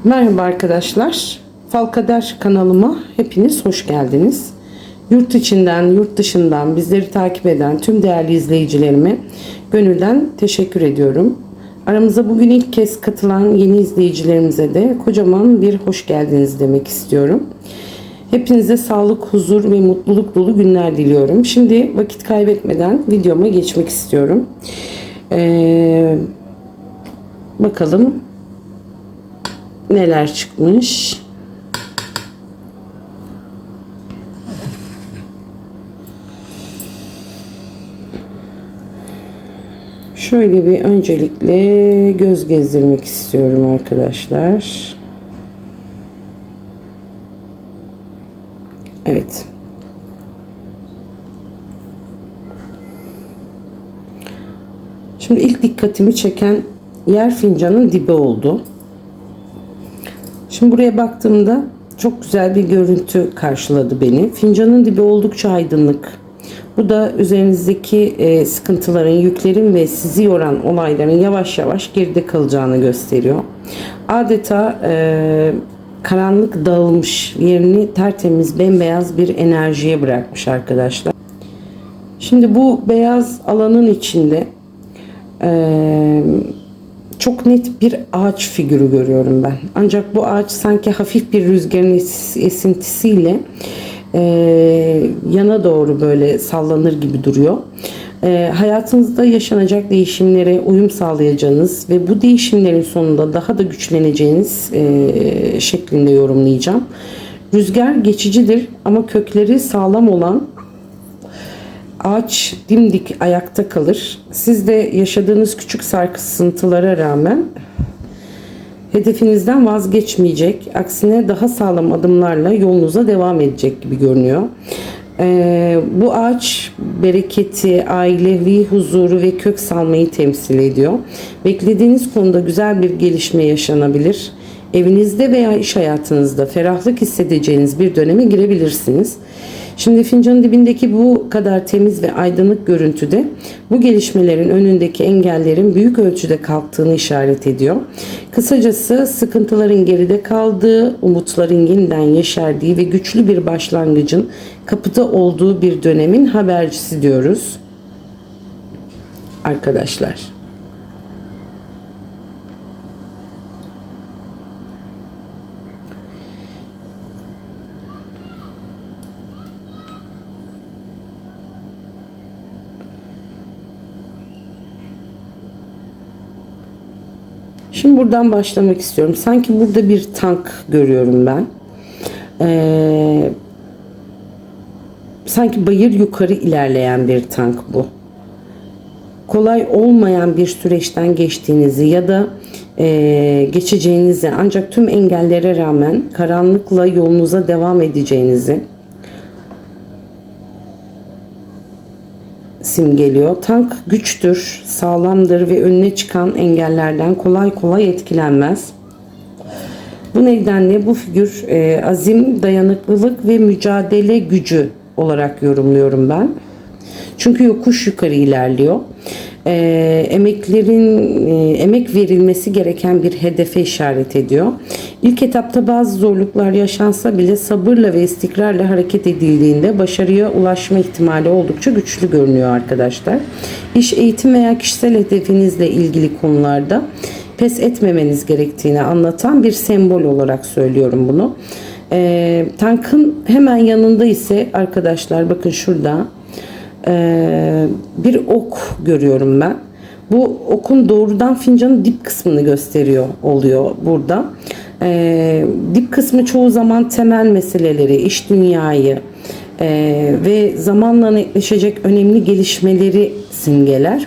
Merhaba arkadaşlar. Falkader kanalıma hepiniz hoş geldiniz. Yurt içinden, yurt dışından bizleri takip eden tüm değerli izleyicilerime gönülden teşekkür ediyorum. Aramıza bugün ilk kez katılan yeni izleyicilerimize de kocaman bir hoş geldiniz demek istiyorum. Hepinize sağlık, huzur ve mutluluk dolu günler diliyorum. Şimdi vakit kaybetmeden videoma geçmek istiyorum. Bakalım neler çıkmış. Şöyle bir öncelikle göz gezdirmek istiyorum arkadaşlar. Evet. Şimdi ilk dikkatimi çeken yer fincanın dibi oldu. Şimdi buraya baktığımda çok güzel bir görüntü karşıladı beni. Fincanın dibi oldukça aydınlık. Bu da üzerinizdeki sıkıntıların, yüklerin ve sizi yoran olayların yavaş yavaş geride kalacağını gösteriyor. Adeta karanlık dağılmış, yerini tertemiz, bembeyaz bir enerjiye bırakmış arkadaşlar. Şimdi bu beyaz alanın içinde çok net bir ağaç figürü görüyorum ben. Ancak bu ağaç sanki hafif bir rüzgarın esintisiyle yana doğru böyle sallanır gibi duruyor. Hayatınızda yaşanacak değişimlere uyum sağlayacağınız ve bu değişimlerin sonunda daha da güçleneceğiniz şeklinde yorumlayacağım. Rüzgar geçicidir ama kökleri sağlam olan ağaç dimdik ayakta kalır. Siz de yaşadığınız küçük sarsıntılara rağmen hedefinizden vazgeçmeyecek, aksine daha sağlam adımlarla yolunuza devam edecek gibi görünüyor. Bu ağaç bereketi, ailevi huzuru ve kök salmayı temsil ediyor. Beklediğiniz konuda güzel bir gelişme yaşanabilir. Evinizde veya iş hayatınızda ferahlık hissedeceğiniz bir döneme girebilirsiniz. Şimdi fincanın dibindeki bu kadar temiz ve aydınlık görüntüde bu gelişmelerin önündeki engellerin büyük ölçüde kalktığını işaret ediyor. Kısacası sıkıntıların geride kaldığı, umutların yeniden yeşerdiği ve güçlü bir başlangıcın kapıda olduğu bir dönemin habercisi diyoruz arkadaşlar. Şimdi buradan başlamak istiyorum. Sanki burada bir tank görüyorum ben. Sanki bayır yukarı ilerleyen bir tank bu. Kolay olmayan bir süreçten geçtiğinizi ya da geçeceğinizi, ancak tüm engellere rağmen karanlıkla yolunuza devam edeceğinizi simgeliyor. Tank güçtür, sağlamdır ve önüne çıkan engellerden kolay kolay etkilenmez. Bu nedenle bu figür azim, dayanıklılık ve mücadele gücü olarak yorumluyorum ben. Çünkü yokuş yukarı ilerliyor. Emek verilmesi gereken bir hedefe işaret ediyor. İlk etapta bazı zorluklar yaşansa bile sabırla ve istikrarla hareket edildiğinde başarıya ulaşma ihtimali oldukça güçlü görünüyor arkadaşlar. İş, eğitim veya kişisel hedefinizle ilgili konularda pes etmemeniz gerektiğini anlatan bir sembol olarak söylüyorum bunu. Tankın hemen yanında ise arkadaşlar, bakın şurada bir ok görüyorum ben. Bu okun doğrudan fincanın dip kısmını gösteriyor oluyor burada. Dip kısmı çoğu zaman temel meseleleri, iş dünyayı ve zamanla netleşecek önemli gelişmeleri simgeler.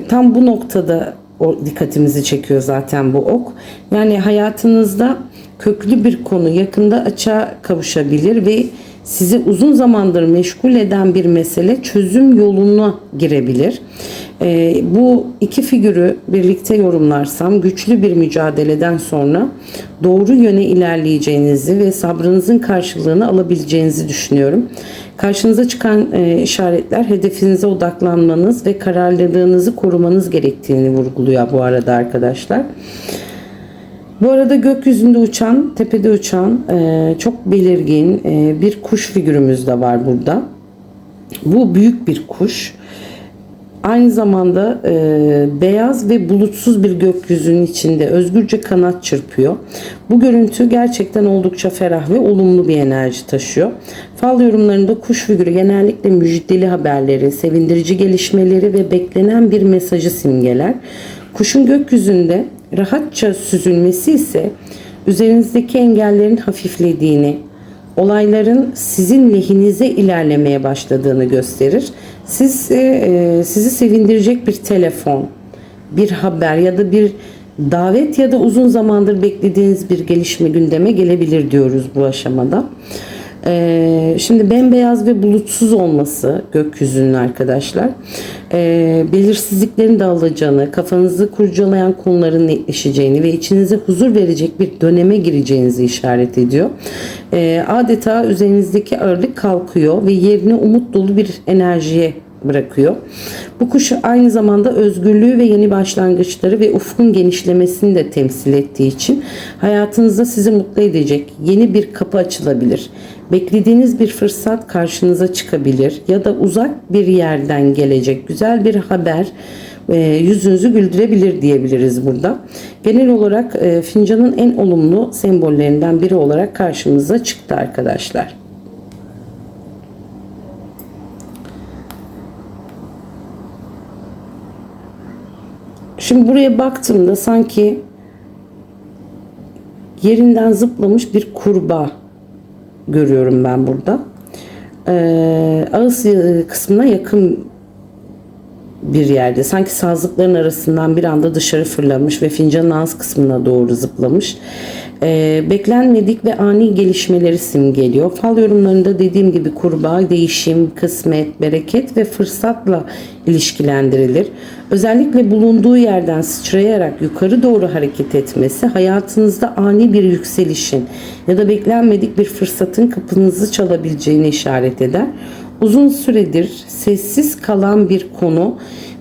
Tam bu noktada dikkatimizi çekiyor zaten bu ok. Yani hayatınızda köklü bir konu yakında açığa kavuşabilir ve sizi uzun zamandır meşgul eden bir mesele çözüm yoluna girebilir. Bu iki figürü birlikte yorumlarsam güçlü bir mücadeleden sonra doğru yöne ilerleyeceğinizi ve sabrınızın karşılığını alabileceğinizi düşünüyorum. Karşınıza çıkan işaretler hedefinize odaklanmanız ve kararlılığınızı korumanız gerektiğini vurguluyor bu arada arkadaşlar. Bu arada gökyüzünde uçan, tepede uçan çok belirgin bir kuş figürümüz de var burada. Bu büyük bir kuş. Aynı zamanda beyaz ve bulutsuz bir gökyüzünün içinde özgürce kanat çırpıyor. Bu görüntü gerçekten oldukça ferah ve olumlu bir enerji taşıyor. Fal yorumlarında kuş figürü genellikle müjdeli haberleri, sevindirici gelişmeleri ve beklenen bir mesajı simgeler. Kuşun gökyüzünde rahatça süzülmesi ise üzerinizdeki engellerin hafiflediğini, olayların sizin lehinize ilerlemeye başladığını gösterir. Sizi sevindirecek bir telefon, bir haber ya da bir davet ya da uzun zamandır beklediğiniz bir gelişme gündeme gelebilir diyoruz bu aşamada. Şimdi bembeyaz ve bulutsuz olması gökyüzünün arkadaşlar, belirsizliklerin dağılacağını, kafanızı kurcalayan konuların netleşeceğini ve içinize huzur verecek bir döneme gireceğinizi işaret ediyor. Adeta üzerinizdeki ağırlık kalkıyor ve yerini umut dolu bir enerjiye bırakıyor. Bu kuş aynı zamanda özgürlüğü ve yeni başlangıçları ve ufkun genişlemesini de temsil ettiği için hayatınızda sizi mutlu edecek yeni bir kapı açılabilir. Beklediğiniz bir fırsat karşınıza çıkabilir ya da uzak bir yerden gelecek güzel bir haber yüzünüzü güldürebilir diyebiliriz burada. Genel olarak fincanın en olumlu sembollerinden biri olarak karşımıza çıktı arkadaşlar. Şimdi buraya baktığımda sanki yerinden zıplamış bir kurbağa görüyorum ben burada. Ağız kısmına yakın bir yerde. Sanki sazlıkların arasından bir anda dışarı fırlamış ve fincanın ağız kısmına doğru zıplamış. Beklenmedik ve ani gelişmeleri simgeliyor. Fal yorumlarında dediğim gibi kurbağa değişim, kısmet, bereket ve fırsatla ilişkilendirilir. Özellikle bulunduğu yerden sıçrayarak yukarı doğru hareket etmesi hayatınızda ani bir yükselişin ya da beklenmedik bir fırsatın kapınızı çalabileceğini işaret eder. Uzun süredir sessiz kalan bir konu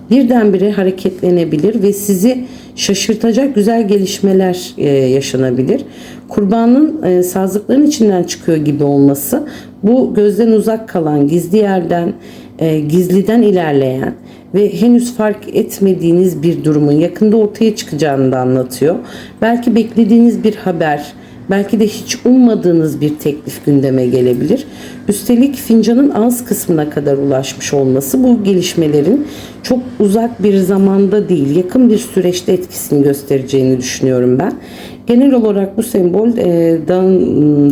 birdenbire hareketlenebilir ve sizi şaşırtacak güzel gelişmeler yaşanabilir. Kurbanın sazlıkların içinden çıkıyor gibi olması, bu gözden uzak kalan, gizli yerden, gizliden ilerleyen ve henüz fark etmediğiniz bir durumun yakında ortaya çıkacağını da anlatıyor. Belki beklediğiniz bir haber, belki de hiç ummadığınız bir teklif gündeme gelebilir. Üstelik fincanın ağız kısmına kadar ulaşmış olması bu gelişmelerin çok uzak bir zamanda değil, yakın bir süreçte etkisini göstereceğini düşünüyorum ben. Genel olarak bu sembol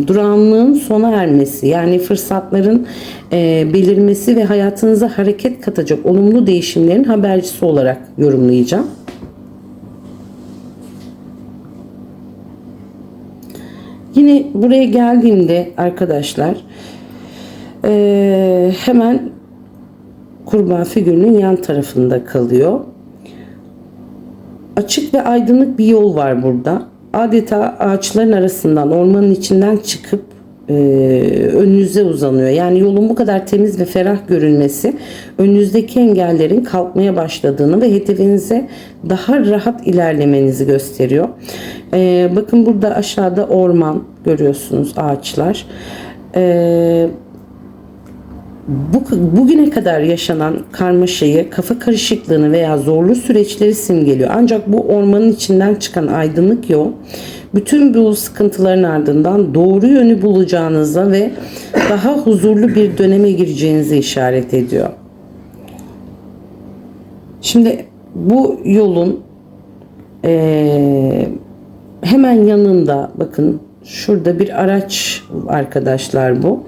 durağanlığın sona ermesi, yani fırsatların belirmesi ve hayatınıza hareket katacak olumlu değişimlerin habercisi olarak yorumlayacağım. Yine buraya geldiğimde arkadaşlar hemen kurbağa figürünün yan tarafında kalıyor. Açık ve aydınlık bir yol var burada. Adeta ağaçların arasından, ormanın içinden çıkıp önünüze uzanıyor. Yani yolun bu kadar temiz ve ferah görünmesi önünüzdeki engellerin kalkmaya başladığını ve hedefinize daha rahat ilerlemenizi gösteriyor. Bakın burada aşağıda orman görüyorsunuz, ağaçlar. Bugüne kadar yaşanan karmaşayı, kafa karışıklığını veya zorlu süreçleri simgeliyor. Ancak bu ormanın içinden çıkan aydınlık yol bütün bu sıkıntıların ardından doğru yönü bulacağınıza ve daha huzurlu bir döneme gireceğinizi işaret ediyor. Şimdi bu yolun hemen yanında bakın şurada bir araç arkadaşlar bu.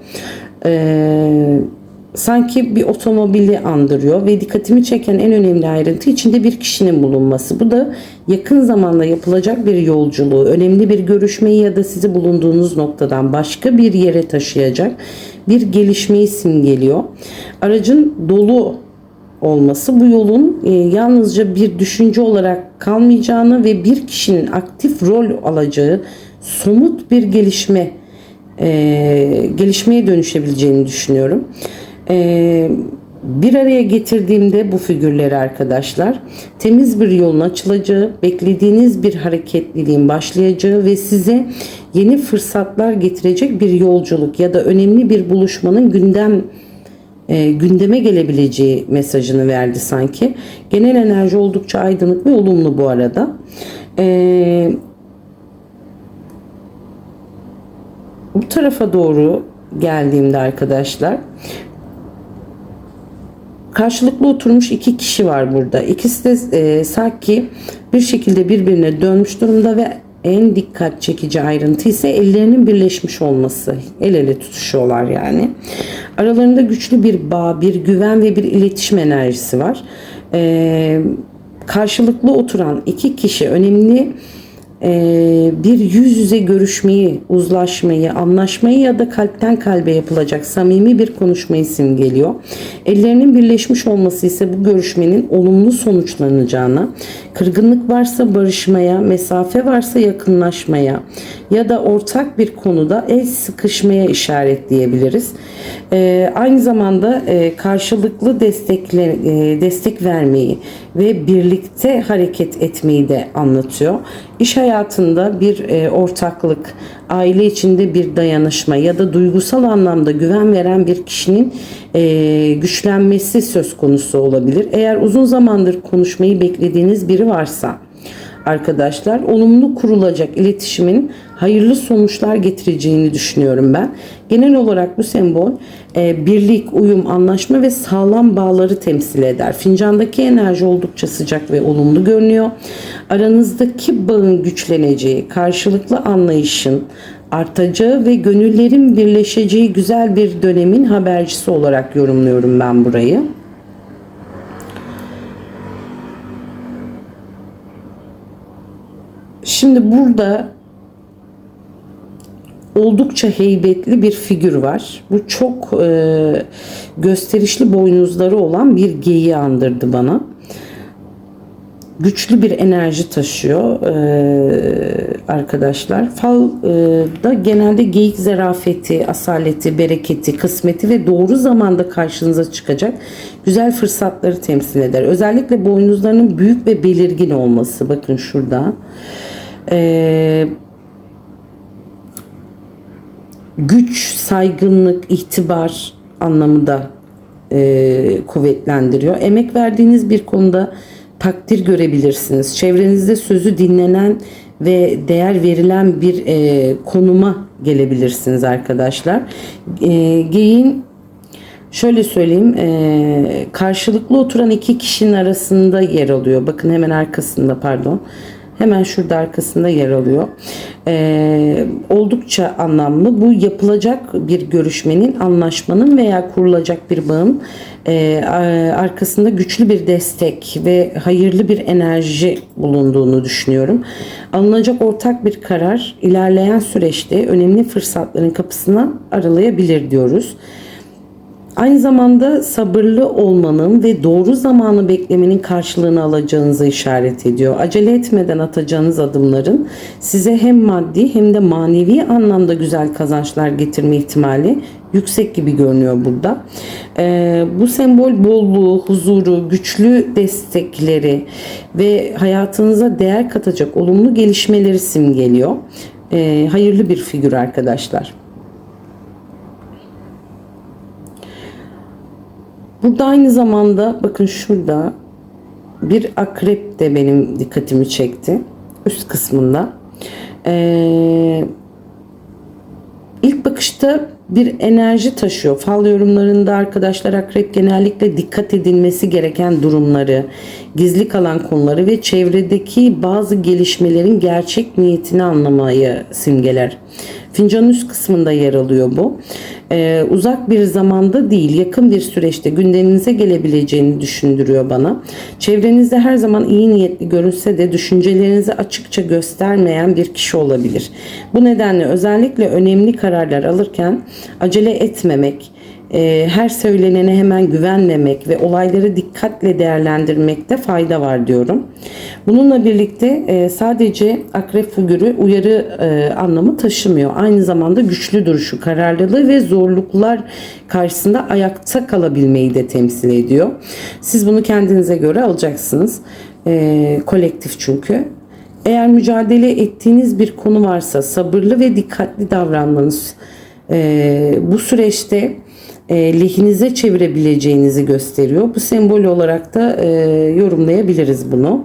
Sanki bir otomobili andırıyor ve dikkatimi çeken en önemli ayrıntı içinde bir kişinin bulunması. Bu da yakın zamanda yapılacak bir yolculuğu, önemli bir görüşmeyi ya da sizi bulunduğunuz noktadan başka bir yere taşıyacak bir gelişmeyi simgeliyor. Aracın dolu olması bu yolun yalnızca bir düşünce olarak kalmayacağını ve bir kişinin aktif rol alacağı somut bir gelişmeye dönüşebileceğini düşünüyorum. Bir araya getirdiğimde bu figürleri arkadaşlar, temiz bir yolun açılacağı, beklediğiniz bir hareketliliğin başlayacağı ve size yeni fırsatlar getirecek bir yolculuk ya da önemli bir buluşmanın gündeme gelebileceği mesajını verdi sanki. Genel enerji oldukça aydınlık ve olumlu bu arada. Bu tarafa doğru geldiğimde arkadaşlar, karşılıklı oturmuş iki kişi var burada. İkisi de sanki bir şekilde birbirine dönmüş durumda ve en dikkat çekici ayrıntı ise ellerinin birleşmiş olması. El ele tutuşuyorlar yani. Aralarında güçlü bir bağ, bir güven ve bir iletişim enerjisi var. Karşılıklı oturan iki kişi önemli bir yüz yüze görüşmeyi, uzlaşmayı, anlaşmayı ya da kalpten kalbe yapılacak samimi bir konuşmayı simgeliyor. Ellerinin birleşmiş olması ise bu görüşmenin olumlu sonuçlanacağına, kırgınlık varsa barışmaya, mesafe varsa yakınlaşmaya ya da ortak bir konuda el sıkışmaya işaretleyebiliriz. Aynı zamanda karşılıklı destek vermeyi ve birlikte hareket etmeyi de anlatıyor. İş hayatında bir ortaklık, aile içinde bir dayanışma ya da duygusal anlamda güven veren bir kişinin güçlenmesi söz konusu olabilir. Eğer uzun zamandır konuşmayı beklediğiniz biri varsa arkadaşlar, olumlu kurulacak iletişimin hayırlı sonuçlar getireceğini düşünüyorum ben. Genel olarak bu sembol birlik, uyum, anlaşma ve sağlam bağları temsil eder. Fincandaki enerji oldukça sıcak ve olumlu görünüyor. Aranızdaki bağın güçleneceği, karşılıklı anlayışın artacağı ve gönüllerin birleşeceği güzel bir dönemin habercisi olarak yorumluyorum ben burayı. Şimdi burada oldukça heybetli bir figür var. Bu çok gösterişli boynuzları olan bir geyiği andırdı bana. Güçlü bir enerji taşıyor arkadaşlar. Falda genelde geyik zarafeti, asaleti, bereketi, kısmeti ve doğru zamanda karşınıza çıkacak güzel fırsatları temsil eder. Özellikle boynuzlarının büyük ve belirgin olması. Bakın şurada. Güç, saygınlık, itibar anlamı da kuvvetlendiriyor. Emek verdiğiniz bir konuda takdir görebilirsiniz. Çevrenizde sözü dinlenen ve değer verilen bir konuma gelebilirsiniz arkadaşlar. Geyin şöyle söyleyeyim, karşılıklı oturan iki kişinin arasında yer alıyor. Bakın hemen arkasında, pardon. Hemen şurada arkasında yer alıyor. Oldukça anlamlı. Bu yapılacak bir görüşmenin, anlaşmanın veya kurulacak bir bağın arkasında güçlü bir destek ve hayırlı bir enerji bulunduğunu düşünüyorum. Alınacak ortak bir karar ilerleyen süreçte önemli fırsatların kapısına aralayabilir diyoruz. Aynı zamanda sabırlı olmanın ve doğru zamanı beklemenin karşılığını alacağınızı işaret ediyor. Acele etmeden atacağınız adımların size hem maddi hem de manevi anlamda güzel kazançlar getirme ihtimali yüksek gibi görünüyor burada. Bu sembol bolluğu, huzuru, güçlü destekleri ve hayatınıza değer katacak olumlu gelişmeleri simgeliyor. Hayırlı bir figür arkadaşlar. Burada aynı zamanda bakın şurada bir akrep de benim dikkatimi çekti. Üst kısmında. İlk bakışta bir enerji taşıyor. Fal yorumlarında arkadaşlar akrep genellikle dikkat edilmesi gereken durumları, gizli kalan konuları ve çevredeki bazı gelişmelerin gerçek niyetini anlamayı simgeler. Fincanın üst kısmında yer alıyor bu. Uzak bir zamanda değil, yakın bir süreçte gündeminize gelebileceğini düşündürüyor bana. Çevrenizde her zaman iyi niyetli görünse de düşüncelerinizi açıkça göstermeyen bir kişi olabilir. Bu nedenle özellikle önemli kararlar alırken acele etmemek, Her söylenene hemen güvenmemek ve olayları dikkatle değerlendirmekte fayda var diyorum. Bununla birlikte sadece akrep figürü uyarı anlamı taşımıyor. Aynı zamanda güçlü duruşu, kararlılığı ve zorluklar karşısında ayakta kalabilmeyi de temsil ediyor. Siz bunu kendinize göre alacaksınız. Kolektif çünkü. Eğer mücadele ettiğiniz bir konu varsa sabırlı ve dikkatli davranmanız bu süreçte lehinize çevirebileceğinizi gösteriyor. Bu sembol olarak da yorumlayabiliriz bunu.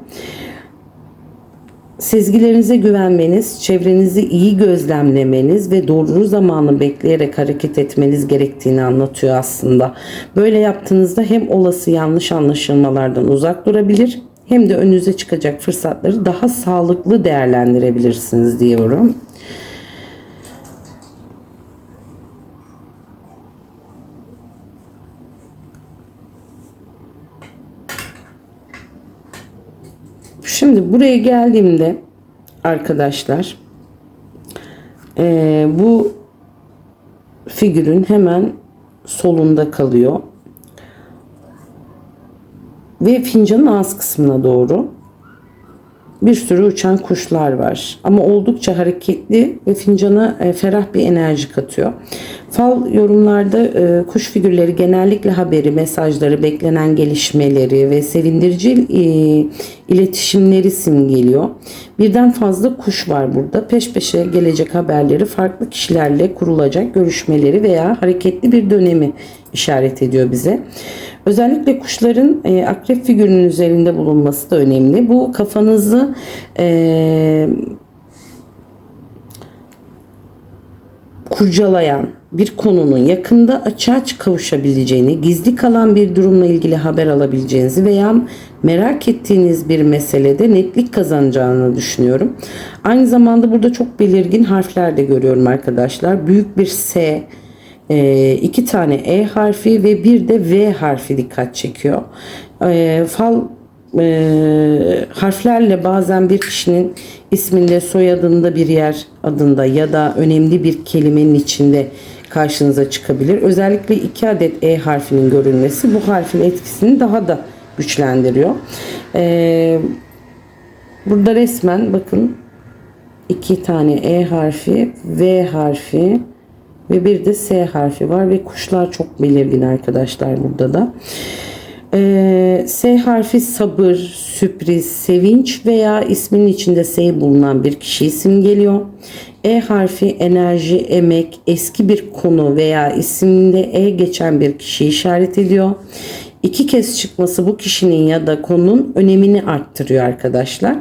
Sezgilerinize güvenmeniz, çevrenizi iyi gözlemlemeniz ve doğru zamanı bekleyerek hareket etmeniz gerektiğini anlatıyor aslında. Böyle yaptığınızda hem olası yanlış anlaşılmalardan uzak durabilir hem de önünüze çıkacak fırsatları daha sağlıklı değerlendirebilirsiniz diyorum. Şimdi buraya geldiğimde arkadaşlar bu figürün hemen solunda kalıyor ve fincanın ağız kısmına doğru bir sürü uçan kuşlar var. Ama oldukça hareketli ve fincana ferah bir enerji katıyor. Fal yorumlarda kuş figürleri genellikle haberi, mesajları, beklenen gelişmeleri ve sevindirici iletişimleri simgeliyor. Birden fazla kuş var burada. Peş peşe gelecek haberleri, farklı kişilerle kurulacak görüşmeleri veya hareketli bir dönemi işaret ediyor bize. Özellikle kuşların akrep figürünün üzerinde bulunması da önemli. Bu kafanızı kurcalayan bir konunun yakında açığa kavuşabileceğini, gizli kalan bir durumla ilgili haber alabileceğinizi veya merak ettiğiniz bir meselede netlik kazanacağını düşünüyorum. Aynı zamanda burada çok belirgin harfler de görüyorum arkadaşlar. Büyük bir S, 2 tane E harfi ve bir de V harfi dikkat çekiyor. Fal harflerle bazen bir kişinin isminde, soyadında, bir yer adında ya da önemli bir kelimenin içinde karşınıza çıkabilir. Özellikle 2 adet E harfinin görülmesi bu harfin etkisini daha da güçlendiriyor. Burada resmen bakın 2 tane E harfi, V harfi ve bir de S harfi var ve kuşlar çok belirgin arkadaşlar burada da. S harfi sabır, sürpriz, sevinç veya isminin içinde S bulunan bir kişiyi simgeliyor. E harfi enerji, emek, eski bir konu veya isiminde E geçen bir kişiyi işaret ediyor. 2 kez çıkması bu kişinin ya da konunun önemini arttırıyor arkadaşlar.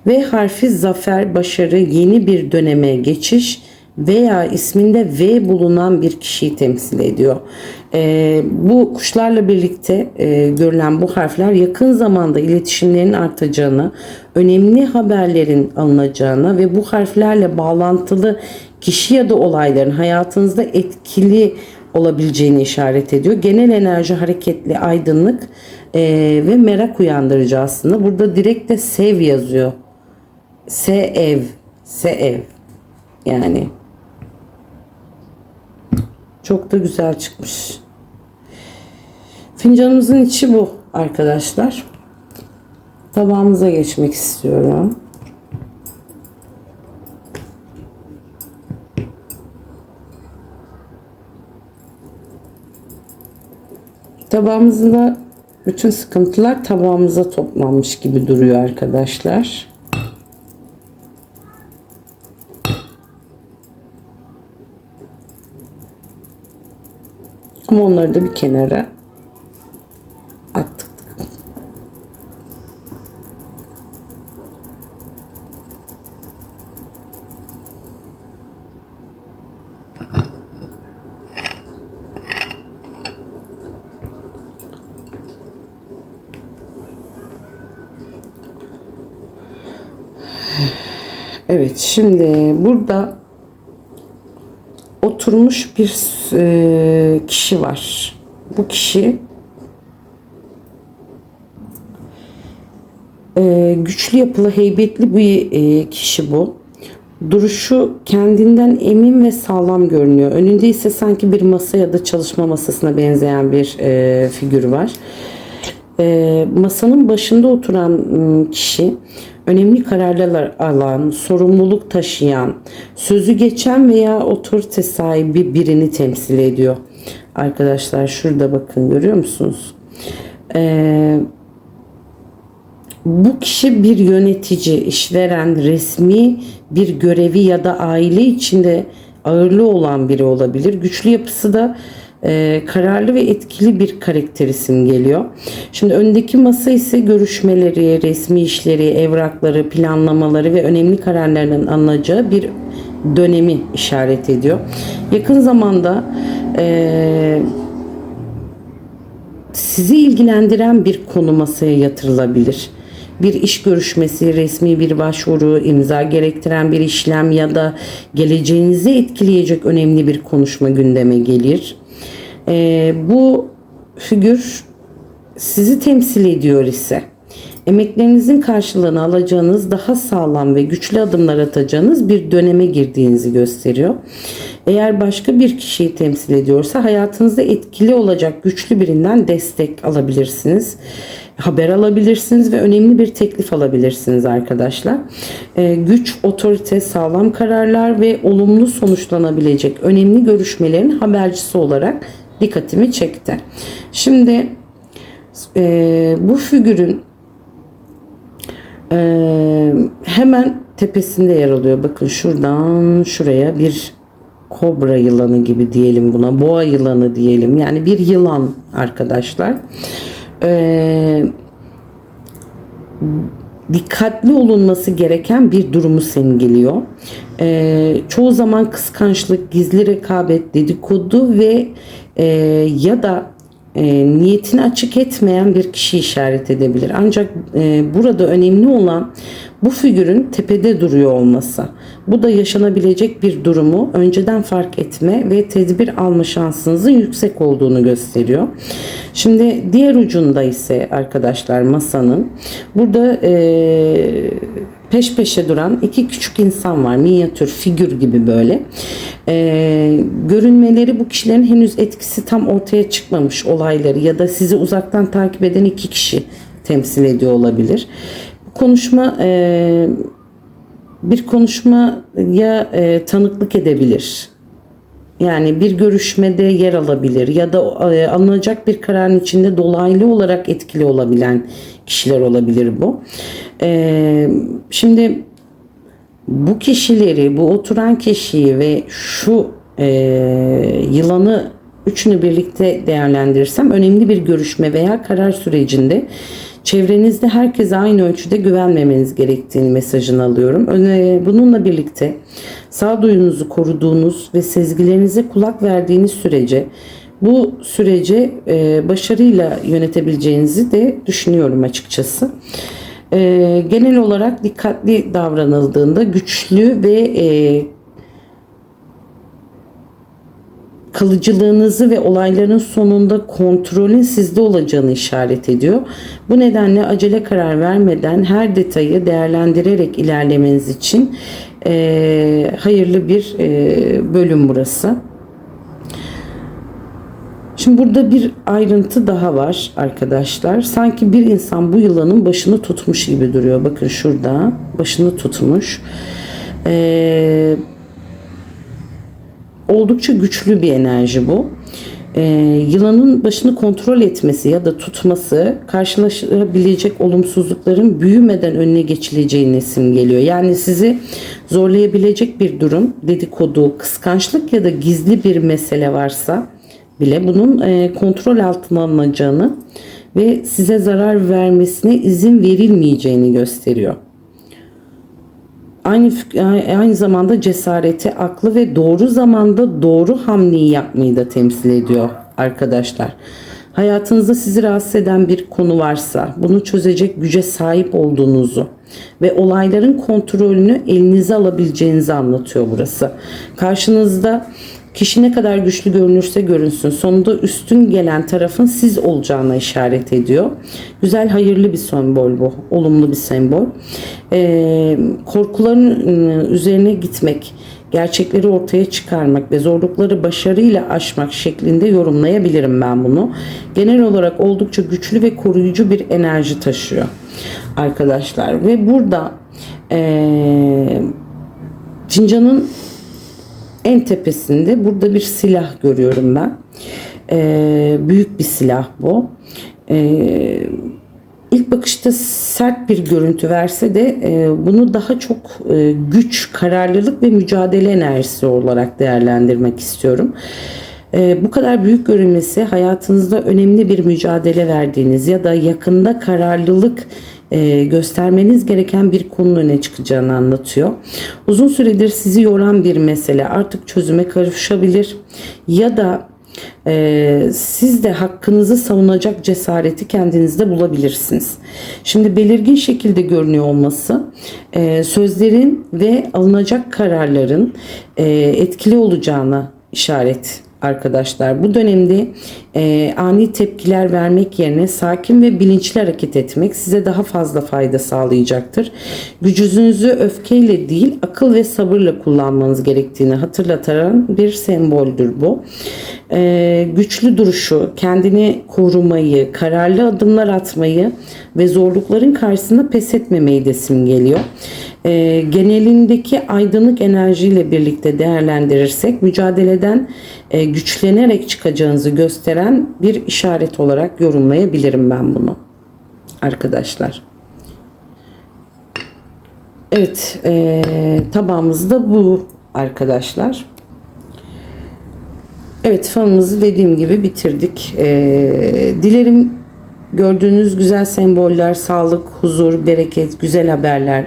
V harfi zafer, başarı, yeni bir döneme geçiş veya isminde V bulunan bir kişiyi temsil ediyor. Bu kuşlarla birlikte görülen bu harfler yakın zamanda iletişimlerin artacağını, önemli haberlerin alınacağını ve bu harflerle bağlantılı kişi ya da olayların hayatınızda etkili olabileceğini işaret ediyor. Genel enerji hareketli, aydınlık ve merak uyandırıcı aslında. Burada direkt de sev yazıyor. Sev, sev. Yani çok da güzel çıkmış. Fincanımızın içi bu arkadaşlar. Tabağımıza geçmek istiyorum. Tabağımızda bütün sıkıntılar tabağımıza toplanmış gibi duruyor arkadaşlar. Ama onları da bir kenara attık. Evet, şimdi burada oturmuş bir kişi var. Bu kişi güçlü yapılı, heybetli bir kişi bu. Duruşu kendinden emin ve sağlam görünüyor. Önünde ise sanki bir masa ya da çalışma masasına benzeyen bir figür var. Masanın başında oturan kişi önemli kararlar alan, sorumluluk taşıyan, sözü geçen veya otorite sahibi birini temsil ediyor. Arkadaşlar şurada bakın, görüyor musunuz? Bu kişi bir yönetici, işveren, resmi bir görevi ya da aile içinde ağırlığı olan biri olabilir. Güçlü yapısı da kararlı ve etkili bir karakter simgeliyor. Şimdi öndeki masa ise görüşmeleri, resmi işleri, evrakları, planlamaları ve önemli kararlarının alınacağı bir dönemi işaret ediyor. Yakın zamanda sizi ilgilendiren bir konu masaya yatırılabilir. Bir iş görüşmesi, resmi bir başvuru, imza gerektiren bir işlem ya da geleceğinizi etkileyecek önemli bir konuşma gündeme gelir. Bu figür sizi temsil ediyor ise emeklerinizin karşılığını alacağınız, daha sağlam ve güçlü adımlar atacağınız bir döneme girdiğinizi gösteriyor. Eğer başka bir kişiyi temsil ediyorsa hayatınızda etkili olacak güçlü birinden destek alabilirsiniz. Haber alabilirsiniz ve önemli bir teklif alabilirsiniz arkadaşlar. Güç, otorite, sağlam kararlar ve olumlu sonuçlanabilecek önemli görüşmelerin habercisi olarak dikkatimi çekti. Şimdi bu figürün hemen tepesinde yer alıyor. Bakın şuradan şuraya bir kobra yılanı gibi diyelim buna. Boğa yılanı diyelim. Yani bir yılan arkadaşlar. Dikkatli olunması gereken bir durumu simgeliyor. Çoğu zaman kıskançlık, gizli rekabet, dedikodu ve ya da niyetini açık etmeyen bir kişi işaret edebilir. Ancak burada önemli olan bu figürün tepede duruyor olması. Bu da yaşanabilecek bir durumu önceden fark etme ve tedbir alma şansınızın yüksek olduğunu gösteriyor. Şimdi diğer ucunda ise arkadaşlar masanın burada peş peşe duran iki küçük insan var. Minyatür figür gibi böyle. Görünmeleri bu kişilerin henüz etkisi tam ortaya çıkmamış olayları ya da sizi uzaktan takip eden iki kişi temsil ediyor olabilir. Bu konuşma bir konuşmaya tanıklık edebilir. Yani bir görüşmede yer alabilir ya da alınacak bir kararın içinde dolaylı olarak etkili olabilen kişiler olabilir bu. Şimdi bu kişileri, bu oturan kişiyi ve şu yılanı üçünü birlikte değerlendirirsem önemli bir görüşme veya karar sürecinde çevrenizde herkese aynı ölçüde güvenmemeniz gerektiğini mesajını alıyorum. Bununla birlikte sağduyunuzu koruduğunuz ve sezgilerinize kulak verdiğiniz sürece bu süreci başarıyla yönetebileceğinizi de düşünüyorum açıkçası. Genel olarak dikkatli davranıldığında güçlü ve kalıcılığınızı ve olayların sonunda kontrolün sizde olacağını işaret ediyor. Bu nedenle acele karar vermeden her detayı değerlendirerek ilerlemeniz için hayırlı bir bölüm burası. Şimdi burada bir ayrıntı daha var arkadaşlar. Sanki bir insan bu yılanın başını tutmuş gibi duruyor. Bakın şurada başını tutmuş. Oldukça güçlü bir enerji bu. Yılanın başını kontrol etmesi ya da tutması karşılaşabilecek olumsuzlukların büyümeden önüne geçileceğini simgeliyor. Yani sizi zorlayabilecek bir durum, dedikodu, kıskançlık ya da gizli bir mesele varsa bile bunun kontrol altına alınacağını ve size zarar vermesine izin verilmeyeceğini gösteriyor. Aynı zamanda cesareti, aklı ve doğru zamanda doğru hamleyi yapmayı da temsil ediyor arkadaşlar. Hayatınızda sizi rahatsız eden bir konu varsa bunu çözecek güce sahip olduğunuzu ve olayların kontrolünü elinize alabileceğinizi anlatıyor burası. Karşınızda Kişi ne kadar güçlü görünürse görünsün, sonunda üstün gelen tarafın siz olacağına işaret ediyor. Güzel, hayırlı bir sembol bu. Olumlu bir sembol. Korkuların üzerine gitmek, gerçekleri ortaya çıkarmak ve zorlukları başarıyla aşmak şeklinde yorumlayabilirim ben bunu. Genel olarak oldukça güçlü ve koruyucu bir enerji taşıyor arkadaşlar. Ve burada fincanın en tepesinde burada bir silah görüyorum ben. Büyük bir silah bu. İlk bakışta sert bir görüntü verse de bunu daha çok güç, kararlılık ve mücadele enerjisi olarak değerlendirmek istiyorum. Bu kadar büyük görünmesi hayatınızda önemli bir mücadele verdiğiniz ya da yakında kararlılık göstermeniz gereken bir konunun öne çıkacağını anlatıyor. Uzun süredir sizi yoran bir mesele artık çözüme kavuşabilir ya da siz de hakkınızı savunacak cesareti kendinizde bulabilirsiniz. Şimdi belirgin şekilde görünüyor olması sözlerin ve alınacak kararların etkili olacağına işaret arkadaşlar. Bu dönemde ani tepkiler vermek yerine sakin ve bilinçli hareket etmek size daha fazla fayda sağlayacaktır. Gücünüzü öfkeyle değil, akıl ve sabırla kullanmanız gerektiğini hatırlatan bir semboldür bu. Güçlü duruşu, kendini korumayı, kararlı adımlar atmayı ve zorlukların karşısında pes etmemeyi de simgeliyor. Genelindeki aydınlık enerjiyle birlikte değerlendirirsek mücadeleden güçlenerek çıkacağınızı gösteren bir işaret olarak yorumlayabilirim ben bunu arkadaşlar. Evet, tabağımız da bu arkadaşlar. Evet, falımızı dediğim gibi bitirdik. Dilerim gördüğünüz güzel semboller, sağlık, huzur, bereket, güzel haberler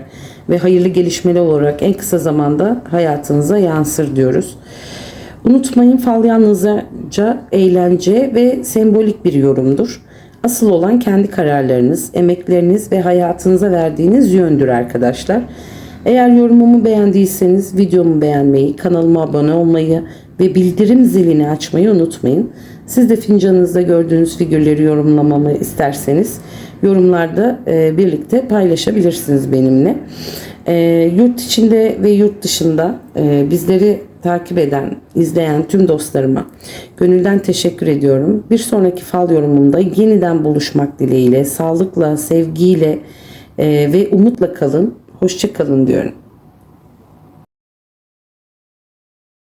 ve hayırlı gelişmeler olarak en kısa zamanda hayatınıza yansır diyoruz. Unutmayın, fal yalnızca eğlence ve sembolik bir yorumdur. Asıl olan kendi kararlarınız, emekleriniz ve hayatınıza verdiğiniz yöndür arkadaşlar. Eğer yorumumu beğendiyseniz videomu beğenmeyi, kanalıma abone olmayı ve bildirim zilini açmayı unutmayın. Siz de fincanınızda gördüğünüz figürleri yorumlamamı isterseniz yorumlarda birlikte paylaşabilirsiniz benimle. Yurt içinde ve yurt dışında bizleri takip eden, izleyen tüm dostlarıma gönülden teşekkür ediyorum. Bir sonraki fal yorumumda yeniden buluşmak dileğiyle, sağlıkla, sevgiyle ve umutla kalın. Hoşça kalın diyorum.